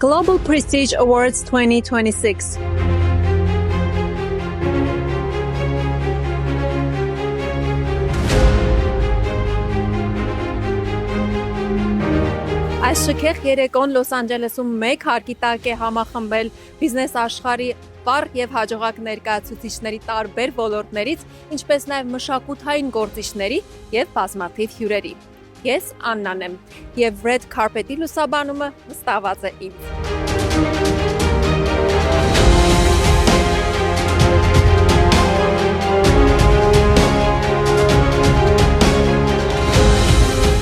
Global Prestige Awards 2026. Այս շքեղ երեկոն Լոս Անջելեսում մեկ հարկի տակ է համախմբել բիզնես աշխարհի վառ եւ հաջողակ ներկայացուցիչների տարբեր ոլորտներից, ինչպես նաեւ մշակութային գործիչների եւ բազմաթիվ հյուրերի։ Ես Աննան եմ եւ Red Carpet-ի լուսաբանումը վստահված է ինձ։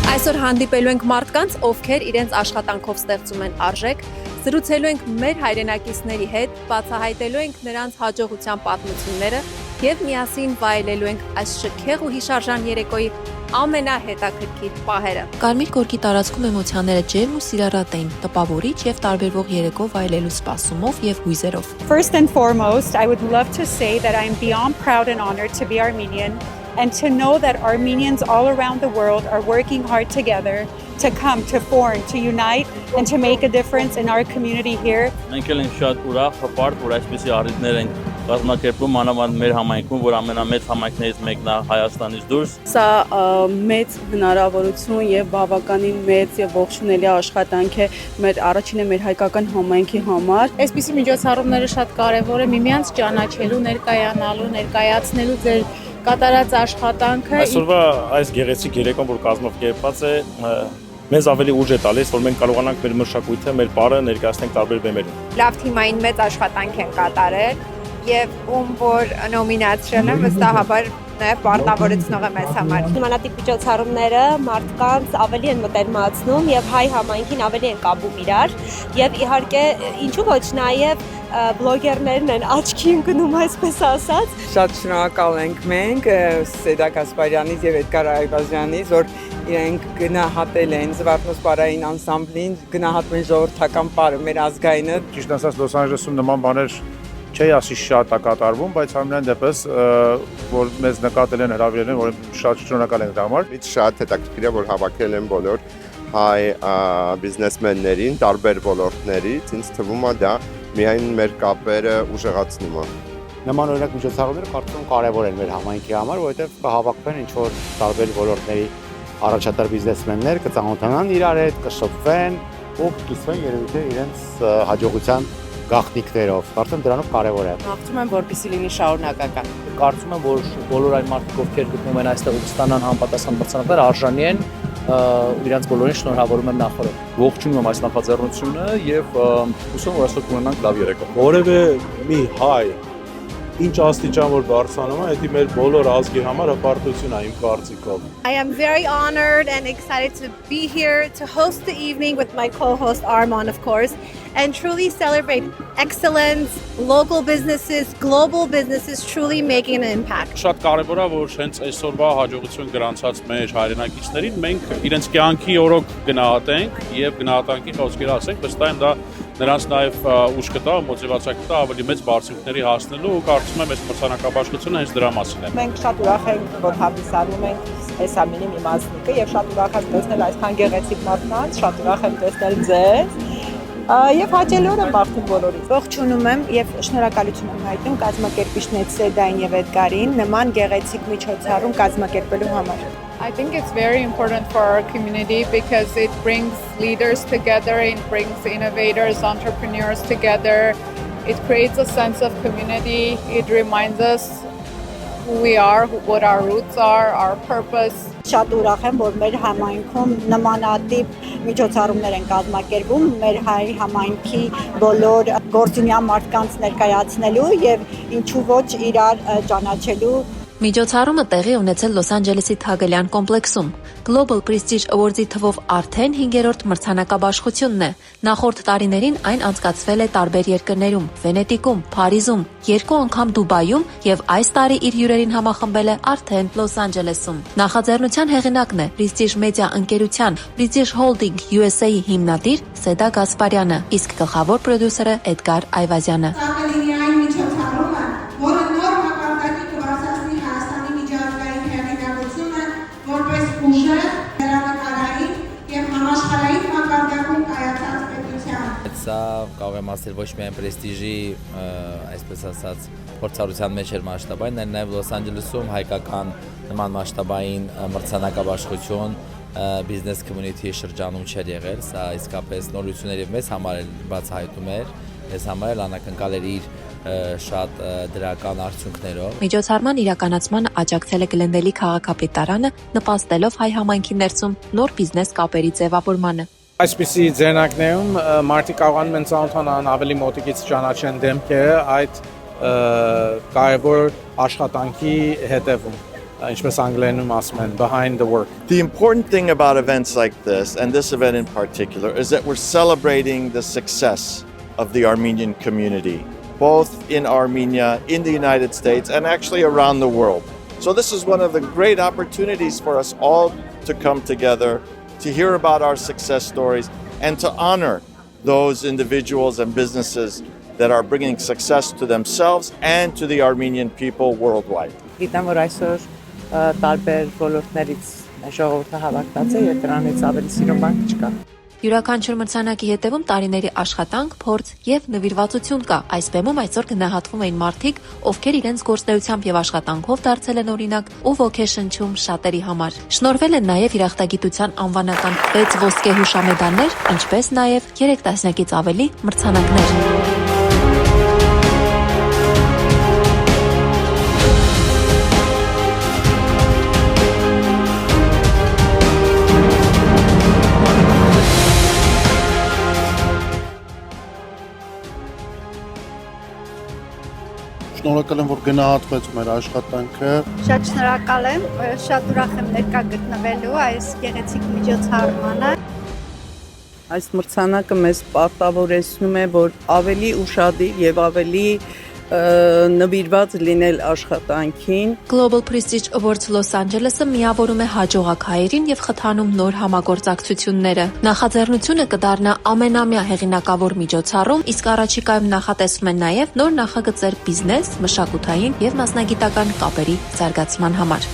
Այսօր հանդիպելու ենք մարդկանց, ովքեր իրենց աշխատանքով ստեղծում են արժեք, զրուցելու ենք մեր հայրենակիցների հետ, բացահայտելու ենք նրանց հաջողության պատմությունները եւ միասին վայելելու ենք այս շքեղ ու հիշարժան երեկոյի ամենահետաքրքիր պահերը։ Կարմիր գորգի տարածքում էմոցիաները ջերմ ու սիրառատ էին, տպավորիչ եւ տարբերվող երեկո վայելելու սպասումով եւ հույզերով։ First and foremost, I would love to say that I am beyond proud and honored to be Armenian. And to know that Armenians all around the world are working hard together to come, to form, to unite, and to make a difference in our community here. Մենք էլ ենք շատ ուրախ, հպարտ, որ այսպիսի առիթներ ենք կազմակերպում մանավանդ մեր համայնքում, որ ամենամեծ համայնքներից մեկն է Հայաստանից դուրս։ Սա մեծ հնարավորություն եւ բավականին մեծ եւ ողջունելի աշխատանք է մեր առաջինը մեր հայկական համայնքի համար։ Այսպիսի միջոցառումները շատ կարեւոր է միմյանց ճանաչելու, ներկայանալու, ներկայացնելու ձեր կատարած աշխատանքը։ Այսօրվա այս գեղեցիկ երեկոն, որ կազմակերպված է, մեզ ավելի ուժ է տալիս, որ մենք կարողանանք մեր մշակույթը, մեր բարը ներկայացնենք տարբեր բեմերում։ Լավ թիմային մեծ աշխատանք են կատարել եւ ում որ նոմինացրել են վստահաբար նաև պարտավորեցնող է մեզ համար։ Նմանատիպ միջոցառումները մարդկանց ավելի են մտերմացնում եւ հայ համայնքին ավելի են կապում իրար եւ իհարկե ինչու ոչ նաև բլոգերներն են աչքի ընկնում այսպես ասած։ Շատ շնորհակալ ենք մենք Սեդա Կասպարյանից եւ Էդգար Այվազյանից, որ իրենք գնահատել են Զվարթնոսպարային անսամբլին, գնահատում են ժողովրդական պարը, մեր ազգայինը։ Ճիշտ ասած Լոս Անջելեսում նման բաներ չի ասի շատ է կատարվում, բայց ամենայն դեպս որ մեզ նկատել են հրավիրել են, որ շատ շնորհակալ ենք դրա համար։ Ինձ շատ հետաքրքիր է, որ հավաքել են բոլոր հայ բիզնեսմեններին տարբեր ոլորտներից, ինձ թվում է դա միայն մեր կապերը ուժեղացնում է։ Նման օրինակ միջոցառումները կարծում եմ կարևոր են մեր համայնքի համար, որովհետև կհավաքվեն ինչ-որ տարբեր ոլորտների առաջատար բիզնեսմեններ, կծանոթանան իրար հետ, կշփվեն ու կիսվեն երևի թե իրենց հաջողության գաղտնիքներով։ Կարծում եմ դրանով կարևոր է։ Մաղթում եմ, որպեսզի լինի շարունակական։ Կարծում եմ, որ բոլոր այն մարդիկ, ովքեր գտնվում են այստեղ ու կստանան համապատասխան մրցանակներ, արժանի են իրենց բոլորին շնորհավորում եմ նախորդ։ Ողջունում եմ այս նախաձեռնությունը եւ հուսում եմ, որ այսօր կունենանք լավ երեկո։ Որևէ մի հայ ինչ աստիճան որ բարձրանում է, դա մեր բոլոր ազգի համար հպարտություն է իմ կարծիքով։ I am very honored and excited to be here to host the evening with my co-host Arman, of course, and truly celebrate excellence, local businesses, global businesses truly making an impact. Շատ կարևոր է, որ հենց այսօրվա հաջողություն գրանցած մեր հայրենակիցներին մենք իրենց կյանքի օրոք գնահատենք եւ գնահատանքի խոսքեր ասենք, վստահ եմ դա նրանց նաև ուժ կտա, մոտիվացիա կտա ավելի մեծ բարձունքների հասնելու ու կարծում եմ այս մրցանակաբաշխությունը հենց դրա մասին է։ Մենք շատ ուրախ ենք, որ հանդիսանում ենք այս ամենի մի մասնիկը եւ շատ ուրախ եմ տեսնել այսքան գեղեցիկ մարդկանց, շատ ուրախ եմ տեսնել ձեզ եւ հաճելիորեն եմ բախտում բոլորից։ Ողջունում եմ եւ շնորհակալություն եմ հայտնում կազմակերպիչներ Սեդային եւ Էդգարին նման գեղեցիկ միջոցառում կազմակերպելու համար։ I think it's very important for our community because it brings leaders together, it brings innovators, entrepreneurs together. It creates a sense of community. It reminds us who we are, what our roots are, our purpose. Շատ ուրախ եմ, որ մեր համայնքում նմանատիպ միջոցառումներ են կազմակերպում մեր հայ համայնքի բոլոր գործունյա մարդկանց ներկայացնելու եւ ինչու ոչ իրար ճանաչելու։ Միջոցառումը տեղի ունեցել Լոս Անջելեսի Թագելյան կոմպլեքսում։ Global Prestige Awards-ի թվով արդեն 5-րդ մրցանակաբաշխությունն է։ Նախորդ տարիներին այն անցկացվել է տարբեր երկրներում՝ Վենետիկում, Փարիզում, 2 անգամ Դուբայում եւ այս տարի իր հյուրերին համախմբել է արդեն Լոս Անջելեսում։ Նախաձեռնության հեղինակն է Prestige Media ընկերության Prestige Holding USA-ի հիմնադիր Սեդա Գասպարյանը, իսկ գլխավոր պրոդյուսերը Էդգար Այվազյանը։ It's կարող եմ ասել ոչ միայն պրեստիժի, այսպես ասած, փորձառության մեջ էր մասշտաբային, այլ նաև Լոս Անջելեսում հայկական նման մասշտաբային մրցանակաբաշխություն business community շրջանում չէր եղել, սա իսկապես նորություններ եւ մեզ համար էլ բացահայտում էր, ես համար էլ անակնկալ էր իր շատ դրական արդյունքներով։ Միջոցառման իրականացմանը աջակցել է Գլենդելի քաղաքապետարանը, նպաստելով հայ համայնքի ներսում նոր բիզնես կապերի ձևավորմանը։ Այսպիսի ձեռնարկներում մարդիկ կարողանում են ծանոթանալ ավելի մոտիկից ճանաչեն դեմքերը այդ կարևոր աշխատանքի հետևում, ինչպես անգլերենում ասում են, behind the work. The important thing about events like this, and this event in particular, is that we're celebrating the success of the Armenian community, both in Armenia, in the United States, and actually around the world. So this is one of the great opportunities for us all to come together, to hear about our success stories, and to honor those individuals and businesses that are bringing success to themselves and to the Armenian people worldwide. Գիտեմ, որ այսօր տարբեր ոլորտներից ժողովուրդը հավաքված է եւ դրանից ավելի սիրուն բան չկա։ Յուրաքանչյուր մրցանակի հետևում տարիների աշխատանք, փորձ եւ նվիրվածություն կա։ Այս բեմում այսօր գնահատվում էին մարդիկ, ովքեր իրենց գործնեությամբ եւ աշխատանքով դարձել են օրինակ ու ոգեշնչում շատերի համար։ Շնորհվել են նաեւ երախտագիտության անվանական 6 ոսկե հուշամեդալներ, ինչպես նաեւ 3 տասնյակից ավելի մրցանակներ։ Շնորհակալ եմ, որ գնահատվեց մեր աշխատանքը։ Շատ շնորհակալ եմ, շատ ուրախ եմ ներկա գտնվելու այս գեղեցիկ միջոցառմանը։ Այս մրցանակը մեզ պարտավորեցնում է, որ ավելի ուշադիր եւ ավելի նվիրված լինել աշխատանքին։ Global Prestige Awards Los Angeles-ը միավորում է հաջողակ հայերին եւ խթանում նոր համագործակցությունները։ Նախաձեռնությունը կդառնա ամենամյա հեղինակավոր միջոցառում, իսկ առաջիկայում նախատեսվում է նաեւ նոր նախագծեր բիզնես, մշակութային եւ մասնագիտական կապերի զարգացման համար։